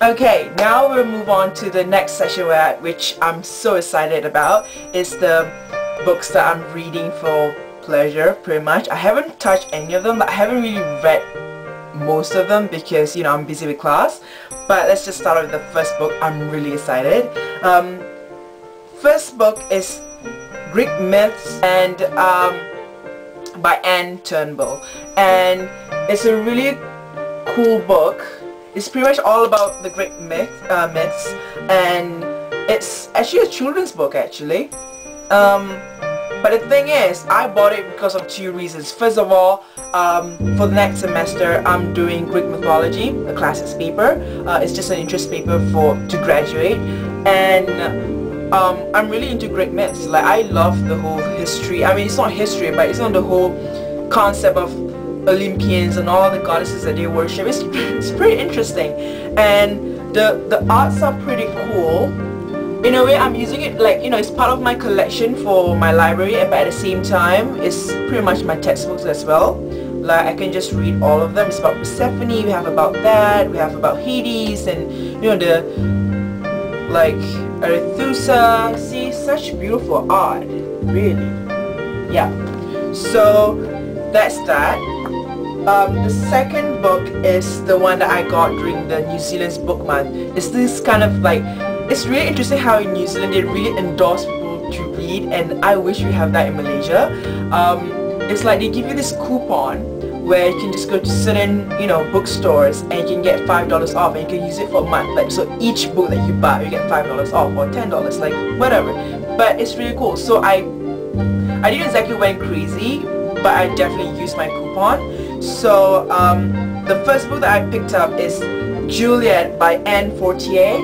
Okay, now we'll move on to the next session which I'm so excited about. It's the books that I'm reading for pleasure, pretty much. I haven't touched any of them, but I haven't really read most of them because, you know, I'm busy with class. But let's just start with the first book. I'm really excited. First book is Greek Myths and by Anne Turnbull, and it's a really cool book. It's pretty much all about the Greek myths, and it's actually a children's book actually. But the thing is, I bought it because of two reasons. First of all, for the next semester I'm doing Greek mythology, a classics paper. It's just an interest paper to graduate, and I'm really into Greek myths. Like, I love the whole history. I mean, it's not history, but it's on the whole concept of Olympians and all the goddesses that they worship. It's pretty interesting, and the arts are pretty cool. In a way, I'm using it like, you know, it's part of my collection for my library, but at the same time it's pretty much my textbooks as well. Like, I can just read all of them. It's about Persephone, we have about that, we have about Hades, and you know, the like Arethusa. See, such beautiful art, really. Yeah, so that's that. The second book is the one that I got during the New Zealand's book month. It's this kind of like, it's really interesting how in New Zealand they really endorse people to read, and I wish we have that in Malaysia. It's like they give you this coupon where you can just go to certain, you know, bookstores and you can get $5 off, and you can use it for a month. Like, so each book that you buy you get $5 off or $10, like whatever. But it's really cool. So I didn't exactly went crazy, but I definitely used my coupon. So the first book that I picked up is Juliet by Anne Fortier.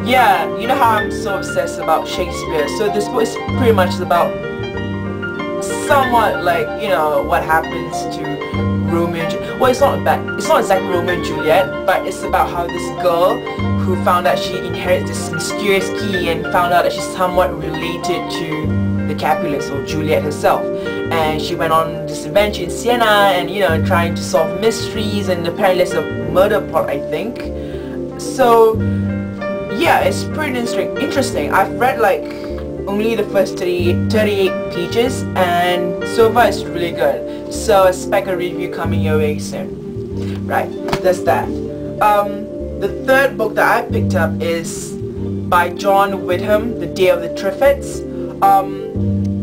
Yeah, you know how I'm so obsessed about Shakespeare, so this book is pretty much about somewhat like, you know, what happens to Romeo and Juliet. Well, it's not exactly Romeo and Juliet, but it's about how this girl who found out she inherits this mysterious key and found out that she's somewhat related to the Capulets, or Juliet herself, and she went on this adventure in Siena and, you know, trying to solve mysteries, and apparently there's a murder plot, I think. So yeah, it's pretty interesting. I've read like only the first 38 pages, and so far it's really good. So I expect a review coming your way soon. Right, that's that. The third book that I picked up is by John Wyndham, The Day of the Triffids.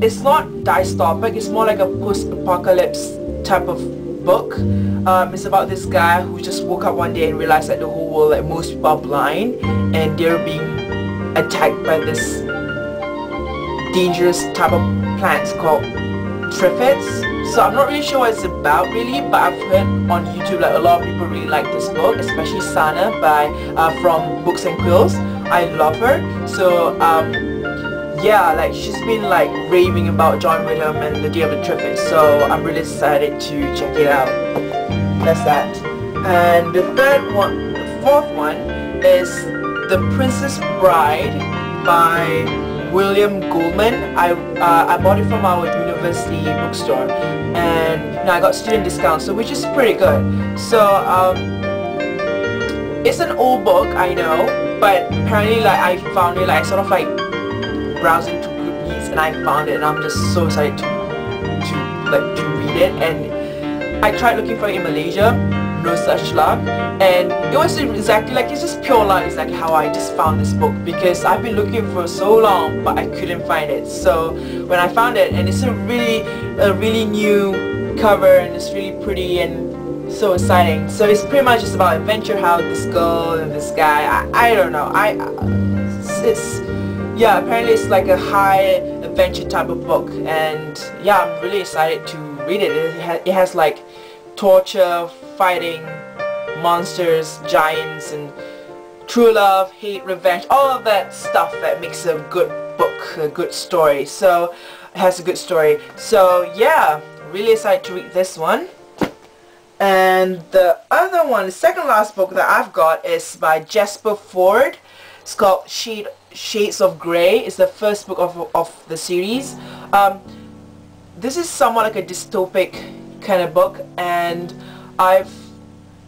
It's not dystopic, it's more like a post-apocalypse type of book. It's about this guy who just woke up one day and realized that the whole world, like, most people are blind and they're being attacked by this dangerous type of plants called triffids. So I'm not really sure what it's about really, but I've heard on YouTube like a lot of people really like this book, especially Sana from Books and Quills. I love her. So yeah, like, she's been like raving about John Wyndham and The Day of the Triffids, so I'm really excited to check it out. That's that. And the fourth one is The Princess Bride by William Goldman. I bought it from our university bookstore, and you know, I got student discount, so which is pretty good. So it's an old book, I know, but apparently like I found it, like, I sort of like browsing to Goodreads and I found it, and I'm just so excited to read it. And I tried looking for it in Malaysia, no such luck, and it was exactly like, it's just pure luck, exactly how I just found this book, because I've been looking for so long but I couldn't find it. So when I found it, and it's a really new cover, and it's really pretty and so exciting. So it's pretty much just about adventure, how this girl and this guy, I don't know, yeah, apparently it's like a high adventure type of book, and yeah, I'm really excited to read it. It has like torture, fighting, monsters, giants, and true love, hate, revenge, all of that stuff that makes a good book, a good story. So it has a good story. So yeah, really excited to read this one. And the other one, the second last book that I've got is by Jasper Fforde. It's called Shades of Grey. It's the first book of the series. This is somewhat like a dystopic kind of book, and I've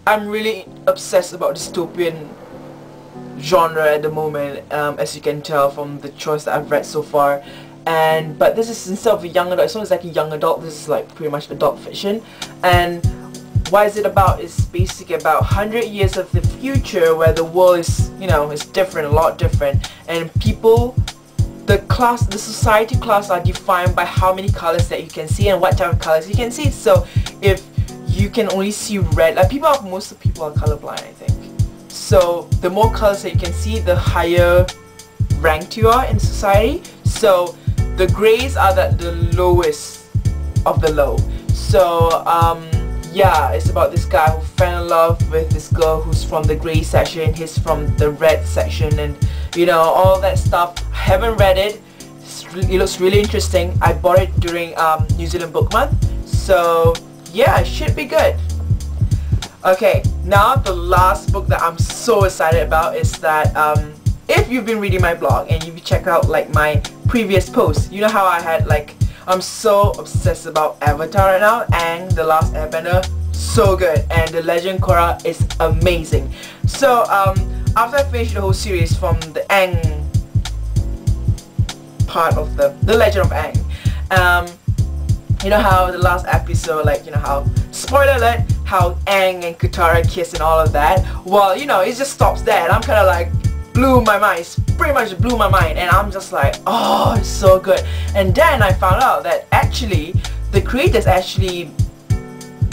I'm really obsessed about dystopian genre at the moment, as you can tell from the choice that I've read so far. But this is, instead of a young adult, it's not like a young adult, this is like pretty much adult fiction. And what is it about? It's basically about 100 years of the future where the world is, you know, is different, a lot different, and people, the society class are defined by how many colors that you can see and what type of colors you can see. So if you can only see red, like most of the people are colorblind, I think. So the more colors that you can see, the higher ranked you are in society. So the grays are the lowest of the low. So yeah, it's about this guy who fell in love with this girl who's from the gray section, he's from the red section, and you know, all that stuff. I haven't read it. It looks really interesting. I bought it during New Zealand Book Month. So yeah, it should be good. Okay, now the last book that I'm so excited about is that if you've been reading my blog and you've checked out like my previous posts, you know how I had like, I'm so obsessed about Avatar right now, and The Last Airbender, so good, and The Legend of Korra is amazing. So after I finished the whole series from the Aang part of the Legend of Aang, you know how the last episode, like, you know how, spoiler alert, how Aang and Katara kiss and all of that. Well, you know, it just stops there, and I'm kind of like, blew my mind. It's pretty much blew my mind, and I'm just like, oh, it's so good. And then I found out that actually the creators actually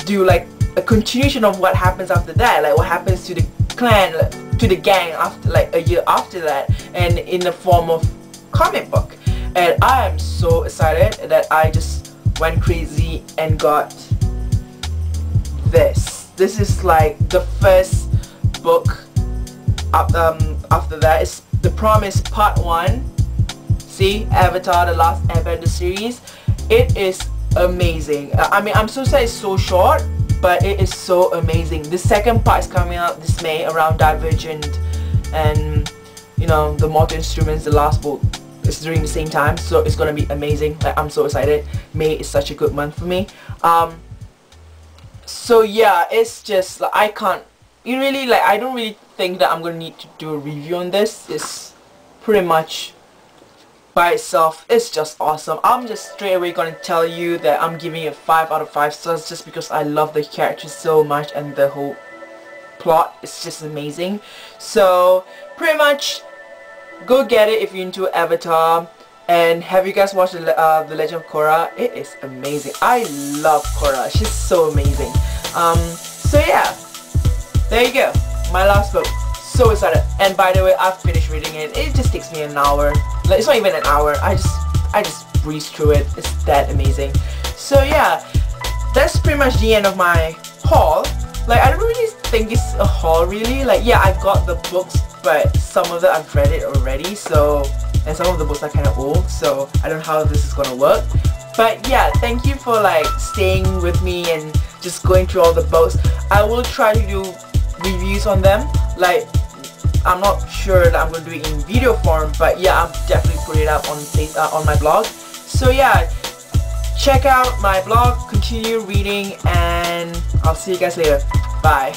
do like a continuation of what happens after that, like what happens to the clan, to the gang after, like a year after that, and in the form of comic book. And I am so excited that I just went crazy and got this. This is like the first book after that. It's The Promise Part 1. See, Avatar The Last Airbender series. It is amazing. I mean, I'm so sad it's so short, but it is so amazing. The second part is coming out this May around Divergent, and you know, the Mortal Instruments, the last book, is during the same time, so it's gonna be amazing. Like, I'm so excited. May is such a good month for me. So yeah, it's just like, I don't really think that I'm gonna need to do a review on this. It's pretty much by itself, it's just awesome. I'm just straight away gonna tell you that I'm giving it 5 out of 5 stars just because I love the characters so much, and the whole plot is just amazing. So pretty much go get it if you're into Avatar. And have you guys watched the Legend of Korra? It is amazing. I love Korra. She's so amazing. So yeah, there you go. My last book. So excited. And by the way, I've finished reading it. It just takes me an hour. Like, it's not even an hour. I just breeze through it. It's that amazing. So yeah, that's pretty much the end of my haul. Like, I don't really think it's a haul really. Like, yeah, I got the books, but some of them I've read it already, so, and some of the books are kind of old, so I don't know how this is gonna work. But yeah, thank you for like staying with me and just going through all the books. I will try to do reviews on them. Like, I'm not sure that I'm gonna do it in video form, but yeah, I'll definitely put it up on my blog. So yeah, check out my blog, continue reading, and I'll see you guys later. Bye.